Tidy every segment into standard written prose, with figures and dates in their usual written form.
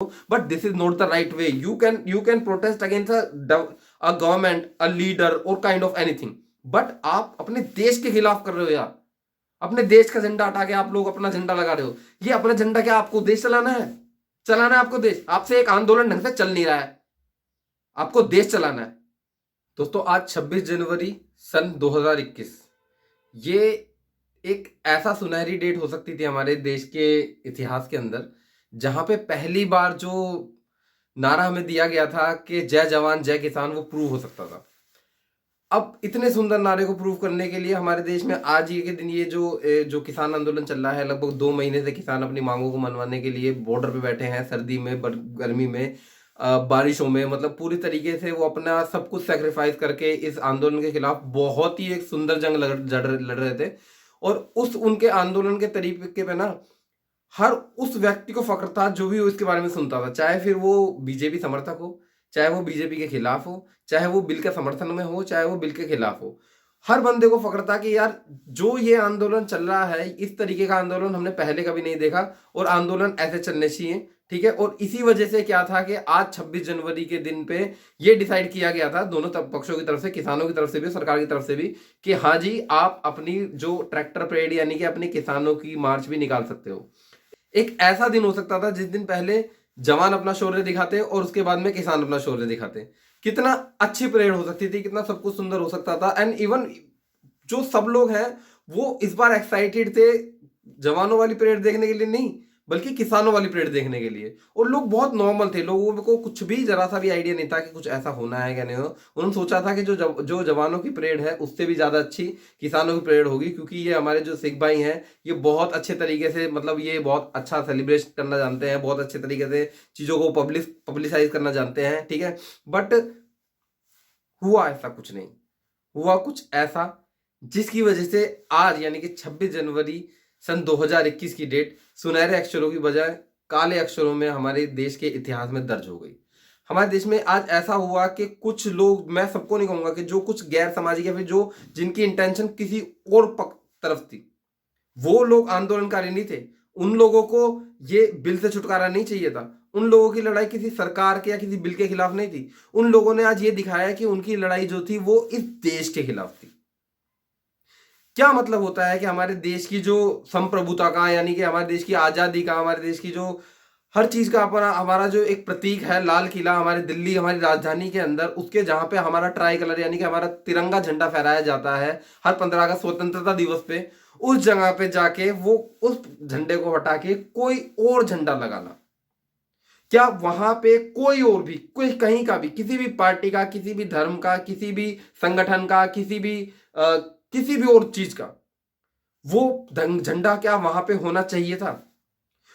but this is not the right way. You can protest against a government, a leader, or kind of anything, but आप अपने देश के खिलाफ कर रहे हो यार। अपने देश का झंडा हटा के आप लोग अपना झंडा लगा रहे हो। ये अपना झंडा क्या आपको देश चलाना है? चलाना है आपको देश? आपसे एक आंदोलन ढंग से चल नहीं रहा है, आपको देश चलाना है। दोस्तों, आज 26 जनवरी सन 2021, ये एक ऐसा सुनहरी डेट हो सकती थी हमारे देश के इतिहास के अंदर, जहां पे पहली बार जो नारा हमें दिया गया था कि जय जवान जय किसान, वो प्रूव हो सकता था। अब इतने सुंदर नारे को प्रूव करने के लिए हमारे देश में आज ही के दिन ये जो किसान आंदोलन चल रहा है, लगभग 2 महीने से किसान अपनी मांगों को मनवाने के लिए बॉर्डर पे बैठे हैं, सर्दी में, गर्मी में, बारिशों में, मतलब पूरी तरीके से वो अपना सब कुछ सेक्रीफाइस करके इस आंदोलन के खिलाफ बहुत ही एक सुंदर जंग लड़ रहे थे। और उस उनके आंदोलन के तरीके पे ना हर उस व्यक्ति को फक्र था जो भी उसके बारे में सुनता था, चाहे फिर वो बीजेपी समर्थक हो, चाहे वो बीजेपी के खिलाफ हो, चाहे वो बिल के समर्थन में हो, चाहे वो बिल के खिलाफ हो। हर बंदे को फक्र था कि यार जो ये आंदोलन चल रहा है, इस तरीके का आंदोलन हमने पहले कभी नहीं देखा, और आंदोलन ऐसे चलने चाहिए, ठीक है। और इसी वजह से क्या था कि आज 26 जनवरी के दिन पे ये डिसाइड किया गया था, दोनों पक्षों की तरफ से, किसानों की तरफ से भी, सरकार की तरफ से भी, कि हाँ जी, आप अपनी जो ट्रैक्टर परेड यानी कि अपने किसानों की मार्च भी निकाल सकते हो। एक ऐसा दिन हो सकता था जिस दिन पहले जवान अपना शौर्य दिखाते और उसके बाद में किसान अपना शौर्य दिखाते। कितना अच्छी परेड हो सकती थी, कितना सब कुछ सुंदर हो सकता था। एंड इवन जो सब लोग हैं वो इस बार एक्साइटेड थे जवानों वाली परेड देखने के लिए नहीं, बल्कि किसानों वाली परेड देखने के लिए। और लोग बहुत नॉर्मल थे, लोगों को कुछ भी जरा सा भी आइडिया नहीं था कि कुछ ऐसा होना है क्या नहीं हो। उन्होंने सोचा था कि जो जवानों की परेड है उससे भी ज्यादा अच्छी किसानों की परेड होगी, क्योंकि ये हमारे जो सिख भाई हैं ये बहुत अच्छे तरीके से, मतलब ये बहुत अच्छा सेलिब्रेट करना जानते हैं, बहुत अच्छे तरीके से चीजों को पब्लिसाइज करना जानते हैं, ठीक है। बट हुआ ऐसा कुछ नहीं, हुआ कुछ ऐसा जिसकी वजह से आज यानी कि 26 जनवरी सन 2021 की डेट सुनहरे अक्षरों की बजाय काले अक्षरों में हमारे देश के इतिहास में दर्ज हो गई। हमारे देश में आज ऐसा हुआ कि कुछ लोग, मैं सबको नहीं कहूंगा, कि जो कुछ गैर सामाजिक या फिर जो जिनकी इंटेंशन किसी और तरफ थी, वो लोग आंदोलनकारी नहीं थे। उन लोगों को ये बिल से छुटकारा नहीं चाहिए था। उन लोगों की लड़ाई किसी सरकार के या किसी बिल के खिलाफ नहीं थी। उन लोगों ने आज ये दिखाया कि उनकी लड़ाई जो थी वो इस देश के खिलाफ थी। क्या मतलब होता है कि हमारे देश की जो संप्रभुता का, यानी कि हमारे देश की आजादी का, हमारे देश की जो हर चीज का अपना हमारा जो एक प्रतीक है लाल किला, हमारे दिल्ली, हमारी राजधानी के अंदर, उसके जहां पे हमारा ट्राई कलर यानी कि हमारा तिरंगा झंडा फहराया जाता है हर 15 अगस्त स्वतंत्रता दिवस पे, उस जगह पे जाके वो उस झंडे को हटा के कोई और झंडा लगाना, क्या वहां पे कोई और भी, कोई कहीं का भी, किसी भी पार्टी का, किसी भी धर्म का, किसी भी संगठन का, किसी भी और चीज का वो झंडा क्या वहां पे होना चाहिए था?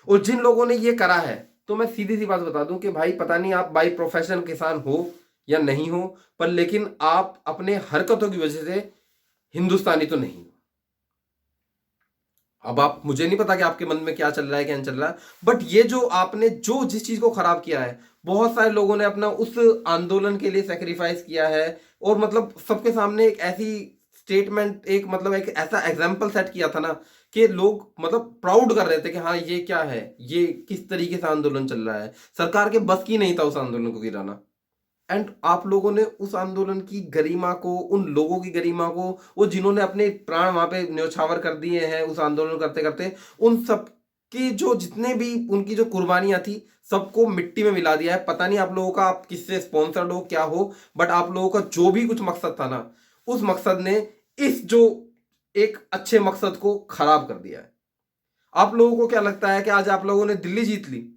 और जिन लोगों ने ये करा है, तो मैं सीधी सी बात बता दूं कि भाई पता नहीं आप बाई प्रोफेशन किसान हो या नहीं हो, पर लेकिन आप अपने हरकतों की वजह से हिंदुस्तानी तो नहीं हो। अब आप, मुझे नहीं पता कि आपके मन में क्या चल रहा है क्या नहीं चल रहा है, बट ये जो आपने जो जिस चीज को खराब किया है, बहुत सारे लोगों ने अपना उस आंदोलन के लिए सेक्रीफाइस किया है। और मतलब सबके सामने एक ऐसी स्टेटमेंट, एक मतलब एक ऐसा एग्जाम्पल सेट किया था ना कि लोग मतलब प्राउड कर रहे थे कि हाँ ये क्या है, ये किस तरीके से आंदोलन चल रहा है। सरकार के बस की नहीं था उस आंदोलन को गिराना। एंड आप लोगों ने उस आंदोलन की गरिमा को, उन लोगों की गरिमा को, वो जिन्होंने अपने प्राण वहां पे न्यौछावर कर दिए हैं उस आंदोलन करते करते, उन सब की जो जितने भी उनकी जो कुर्बानियां थी, सबको मिट्टी में मिला दिया है। पता नहीं आप लोगों का, आप किससे स्पॉन्सर्ड हो क्या हो, बट आप लोगों का जो भी कुछ मकसद था ना, उस मकसद ने इस जो एक अच्छे मकसद को खराब कर दिया है। आप लोगों को क्या लगता है कि आज आप लोगों ने दिल्ली जीत ली?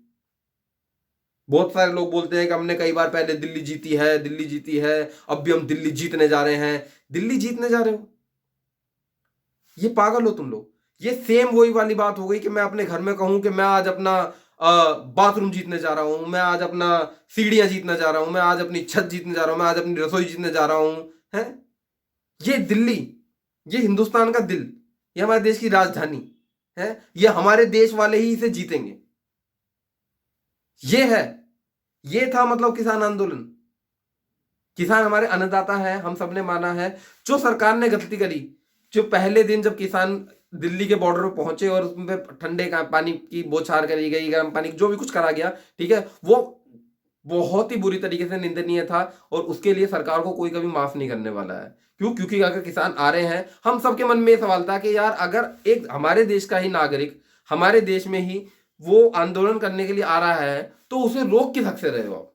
बहुत सारे लोग बोलते हैं कि हमने कई बार पहले दिल्ली जीती है, दिल्ली जीती है, अब भी हम दिल्ली जीतने जा रहे हैं। दिल्ली जीतने जा रहे हो? ये पागल हो तुम लोग। ये सेम वही वाली बात हो गई कि मैं अपने घर में कहूं कि मैं आज अपना बाथरूम जीतने जा रहा हूं, मैं आज अपना सीढ़ियां जीतने जा रहा हूं, मैं आज अपनी छत जीतने जा रहा हूं, मैं आज अपनी रसोई जीतने जा रहा हूं। है ये दिल्ली, ये हिंदुस्तान का दिल, ये हमारे देश की राजधानी है, ये हमारे देश वाले ही इसे जीतेंगे। ये है, ये था मतलब किसान आंदोलन। किसान हमारे अन्नदाता है, हम सबने माना है। जो सरकार ने गलती करी, जो पहले दिन जब किसान दिल्ली के बॉर्डर पे पहुंचे और उसमें ठंडे का पानी की बौछार करी गई, गर्म पानी जो भी कुछ करा गया, ठीक है, वो बहुत ही बुरी तरीके से निंदनीय था और उसके लिए सरकार को कोई कभी माफ नहीं करने वाला है। क्यों? क्योंकि अगर किसान आ रहे हैं, हम सबके मन में ये सवाल था कि यार अगर एक हमारे देश का ही नागरिक हमारे देश में ही वो आंदोलन करने के लिए आ रहा है तो उसे रोक किस हक से रहे हो आप?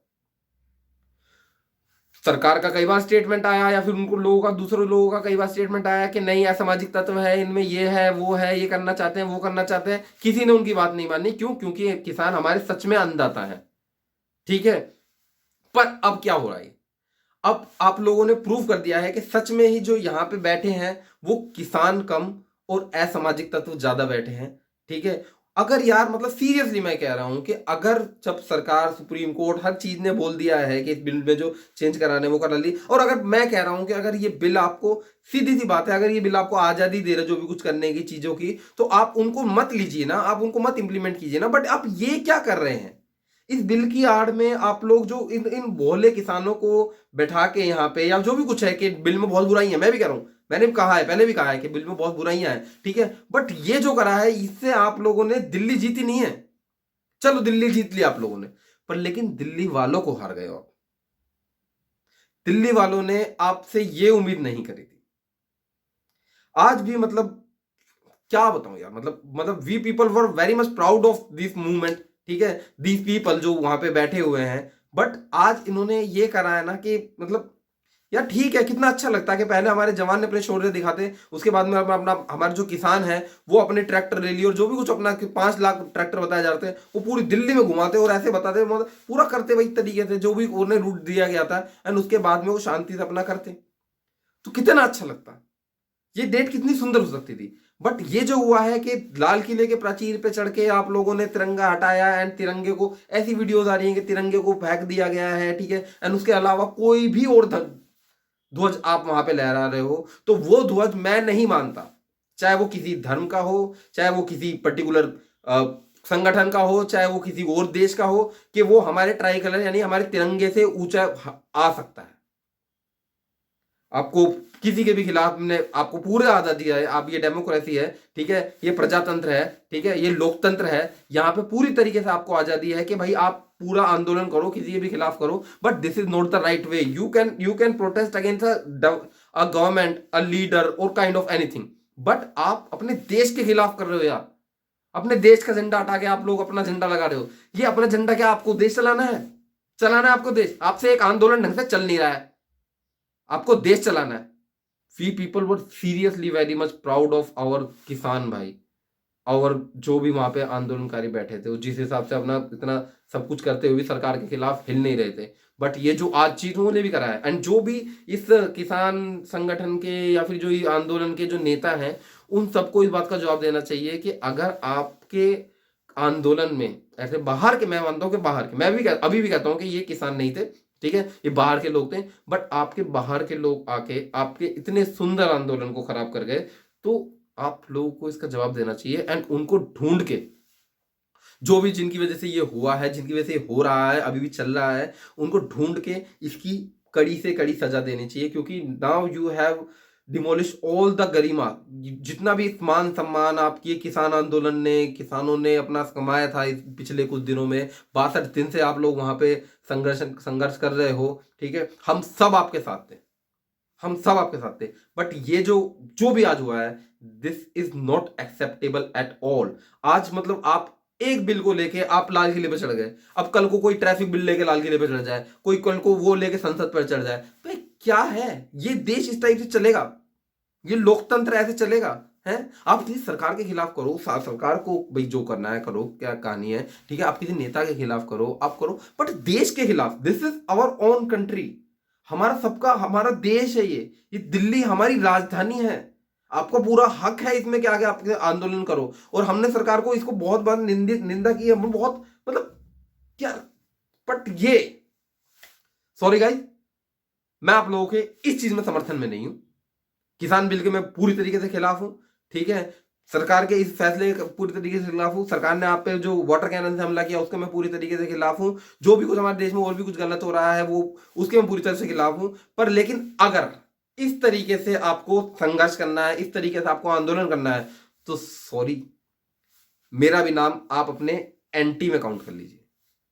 सरकार का कई बार स्टेटमेंट आया या फिर उनको लोगों का, दूसरे लोगों का कई बार स्टेटमेंट आया कि नहीं असामाजिक तत्व है इनमें, ये है वो है, ये करना चाहते हैं वो करना चाहते हैं। किसी ने उनकी बात नहीं मानी। क्यों? क्योंकि किसान हमारे सच में अन्नदाता है, ठीक है। पर अब क्या हो रहा है? अब आप लोगों ने प्रूव कर दिया है कि सच में ही जो यहां पे बैठे हैं वो किसान कम और असामाजिक तत्व ज्यादा बैठे हैं, ठीक है। अगर यार मतलब सीरियसली मैं कह रहा हूं कि अगर जब सरकार, सुप्रीम कोर्ट, हर चीज ने बोल दिया है कि इस बिल में जो चेंज कराने वो करा ली, और अगर मैं कह रहा हूं कि अगर ये बिल आपको, सीधी सी बात है, अगर ये बिल आपको आजादी दे रहा है जो भी कुछ करने की चीजों की, तो आप उनको मत लीजिए ना, आप उनको मत इंप्लीमेंट कीजिए ना। बट आप ये क्या कर रहे हैं? इस बिल की आड़ में आप लोग जो इन इन भोले किसानों को बैठा के यहाँ पे, या जो भी कुछ है कि बिल में बहुत बुराई है, मैं भी कह रहा हूं, मैंने भी कहा है, पहले भी कहा है कि बिल में बहुत बुराइयां हैं, ठीक है। बट ये जो करा है इससे आप लोगों ने दिल्ली जीती नहीं है। चलो दिल्ली जीत लिया आप लोगों ने, पर लेकिन दिल्ली वालों को हार गए हो आप। दिल्ली वालों ने आपसे ये उम्मीद नहीं करी थी। आज भी मतलब क्या बताऊं यार, मतलब we people were very much proud of this movement, ठीक है, दीज पीपल जो वहां पे बैठे हुए हैं। बट आज इन्होंने ये करा है ना कि मतलब यार ठीक है, कितना अच्छा लगता है कि पहले हमारे जवान ने अपने शौर्य दिखाते, उसके बाद में अपना हमारे जो किसान है वो अपने ट्रैक्टर रैली और जो भी कुछ अपना 5 लाख ट्रैक्टर बताए जाते हैं वो पूरी दिल्ली में घुमाते और ऐसे बताते, मतलब पूरा करते वही तरीके से जो भी उन्हें रूट दिया गया था, एंड उसके बाद में वो शांति से अपना करते। तो कितना अच्छा लगता, ये डेट कितनी सुंदर हो सकती थी। बट ये जो हुआ है कि लाल किले के प्राचीर पे चढ़ के आप लोगों ने तिरंगा हटाया, एंड तिरंगे को, ऐसी वीडियोस आ रही हैं कि तिरंगे को फेंक दिया गया है, ठीक है, एंड उसके अलावा कोई भी और ध्वज आप वहां पे लहरा रहे हो, तो वो ध्वज मैं नहीं मानता, चाहे वो किसी धर्म का हो, चाहे वो किसी पर्टिकुलर संगठन का हो, चाहे वो किसी और देश का हो, कि वो हमारे ट्राई कलर यानी हमारे तिरंगे से ऊंचा आ सकता है। आपको किसी के भी खिलाफ ने आपको पूरे आजादी है, आप, ये डेमोक्रेसी है, ठीक है, ये प्रजातंत्र है, ठीक है, ये लोकतंत्र है, यहाँ पे पूरी तरीके से आपको आजादी है कि भाई आप पूरा आंदोलन करो, किसी के भी खिलाफ करो। But this is not the right way. You can protest against a government, a leader और काइंड ऑफ एनीथिंग, बट आप अपने देश के खिलाफ कर रहे हो यार। अपने देश का झंडा हटा के आप लोग अपना झंडा लगा रहे हो। ये अपना झंडा क्या आपको देश चलाना है? चलाना है आपको देश? आपसे एक आंदोलन ढंग से चल नहीं रहा है, आपको देश चलाना है। We people were seriously very much proud of our किसान भाई, और जो भी वहां पे आंदोलनकारी बैठे थे, जिस हिसाब से अपना इतना सब कुछ करते हुए भी सरकार के खिलाफ हिल नहीं रहे थे। बट ये जो आज चीज उन्होंने भी करा है, एंड जो भी इस किसान संगठन के या फिर जो ये आंदोलन के जो नेता हैं, उन सबको इस बात का जवाब देना चाहिए कि अगर आपके आंदोलन में ऐसे बाहर के, मैं मानता हूं कि बाहर के, मैं भी अभी भी कहता हूं कि ये किसान नहीं थे, ठीक है, ये बाहर के लोग थे, बट आपके बाहर के लोग आके आपके इतने सुंदर आंदोलन को खराब कर गए, तो आप लोगों को इसका जवाब देना चाहिए, एंड उनको ढूंढ के, जो भी जिनकी वजह से ये हुआ है, जिनकी वजह से ये हो रहा है, अभी भी चल रहा है, उनको ढूंढ के इसकी कड़ी से कड़ी सजा देनी चाहिए। क्योंकि now you have demolish all the गरिमा, जितना भी मान सम्मान आपकी किसान आंदोलन ने, किसानों ने अपना कमाया था इस पिछले कुछ दिनों में, 62 दिन से आप लोग वहां पे संघर्ष कर रहे हो, ठीक है, हम सब आपके साथ थे, हम सब आपके साथ थे। बट ये जो जो भी आज हुआ है, this is not acceptable at all. आज मतलब आप एक बिल को लेके आप लाल किले पर चढ़ गए, अब कल को कोई ट्रैफिक बिल लेके लाल किले पर चढ़ जाए, कोई कल को वो लेके संसद पर चढ़ जाए, भाई क्या है ये देश? इस टाइप से चलेगा? ये लोकतंत्र ऐसे चलेगा? है? आप किसी सरकार के खिलाफ करो, सरकार को भाई जो करना है करो, क्या कहानी है, ठीक है, आप किसी नेता के खिलाफ करो, आप करो, बट देश के खिलाफ, this is our own country, हमारा सबका, हमारा देश है ये दिल्ली हमारी राजधानी है, आपका पूरा हक है इसमें क्या, आप आंदोलन करो। और हमने सरकार को इसको बहुत बार निंदा की है, हम बहुत, मतलब क्या, बट ये, सॉरी गाइस, मैं आप लोगों के इस चीज में समर्थन में नहीं हूं। किसान बिल के मैं पूरी तरीके से खिलाफ हूं, ठीक है, सरकार के इस फैसले के पूरी तरीके से खिलाफ हूं, सरकार ने आप पे जो वाटर कैनन से हमला किया उसके मैं पूरी तरीके से खिलाफ हूं, जो भी कुछ हमारे देश में और भी कुछ गलत हो रहा है वो, उसके मैं पूरी तरह से खिलाफ हूं। पर लेकिन अगर इस तरीके से आपको संघर्ष करना है, इस तरीके से आपको आंदोलन करना है, तो सॉरी, मेरा भी नाम आप अपने एंटी में काउंट कर लीजिए,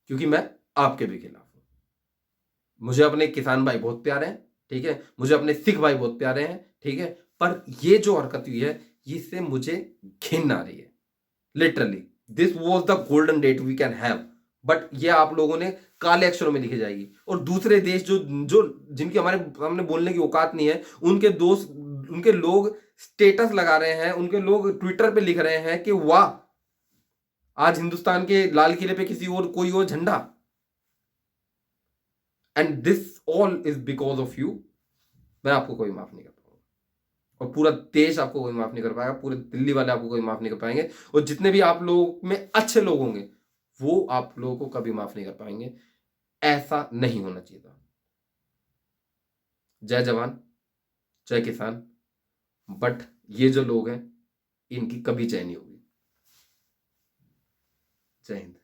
क्योंकि मैं आपके भी खिलाफ हूं। मुझे अपने किसान भाई बहुत प्यारे हैं, ठीक है, मुझे अपने सिख भाई बहुत प्यारे हैं, ठीक है, पर ये जो हरकत हुई है, इससे मुझे घिन आ रही है। Literally this was the golden date we can have, but ये आप लोगों ने काले अक्षरों में लिखी जाएगी। और दूसरे देश जो जो जिनकी हमारे सामने बोलने की औकात नहीं है, उनके दोस्त, उनके लोग स्टेटस लगा रहे हैं, उनके लोग ट्विटर पे लिख रहे हैं कि वाह, आज हिंदुस्तान के लाल किले पे किसी और कोई और झंडा, and this all is because of you. मैं आपको कोई माफ नहीं कर पाऊंगा, और पूरा देश आपको कोई माफ नहीं कर पाएगा, पूरे दिल्ली वाले आपको कोई माफ नहीं कर पाएंगे, और जितने भी आप लोगों में अच्छे लोग होंगे वो आप लोगों को कभी माफ नहीं कर पाएंगे। ऐसा नहीं होना चाहिए था। जय जवान, जय किसान। बट ये जो लोग हैं, इनकी कभी जय नहीं होगी। जय हिंद।